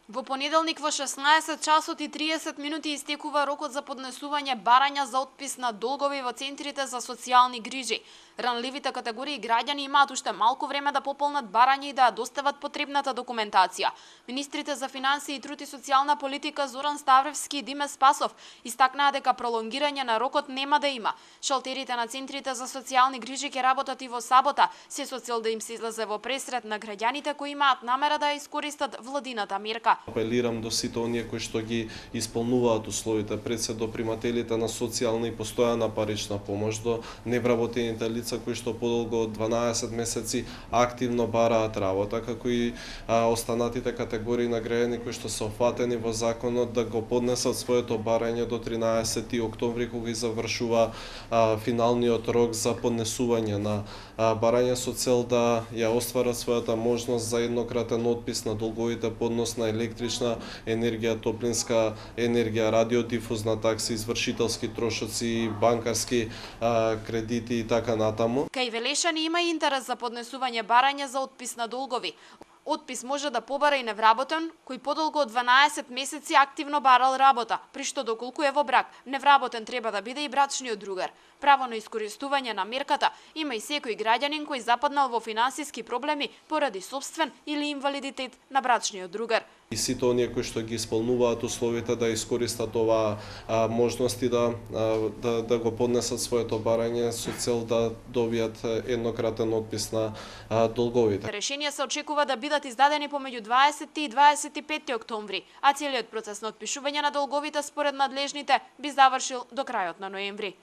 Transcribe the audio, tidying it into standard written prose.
Во понеделник во 16 часот и 30 минути истекува рокот за поднесување барања за отпис на долгови во центрите за социјални грижи. Ранливите категории граѓани имаат уште малку време да пополнат барање и да ја достават потребната документација. Министрите за финансии и труд и социјална политика Зоран Ставревски и Диме Спасов истакнаа дека пролонгирање на рокот нема да има. Шалтерите на центрите за социјални грижи ќе работат и во сабота, се со цел да им се излезе во пресрет на граѓаните кои имаат намера да ја искористат владината мерка. Апелирам до сите оние кои што ги исполнуваат условите, пред се до примателите на социјална и постојана парична помош, до невработените лица кои што подолго од 12 месеци активно бараат работа, како и останатите категории на граѓани кои што се офатени во законот да го поднесат своето барање до 13 октомври кога и завршува финалниот рок за поднесување на барање со цел да ја остварат својата можност за еднократен отпис на долговите по однос на електрична енергија, топлинска енергија, радиодифузна такси, извршителски трошоци, банкарски кредити и така натаму. Кај Велешани има интерес за поднесување барање за отпис на долгови. Отпис може да побара и невработен, кој подолго од 12 месеци активно барал работа, при што доколку е во брак, невработен треба да биде и брачниот другар. Право на искористување на мерката има и секој граѓанин кој западнал во финансиски проблеми поради собствен или инвалидитет на брачниот другар. И сите оние кои што ги исполнуваат условите да искористат оваа можност и да го поднесат своето барање со цел да добијат еднократен отпис на долговите. Решенија се очекува да бидат издадени помеѓу 20 и 25 октомври, а целиот процес на отпишување на долговите според надлежните би завршил до крајот на ноември.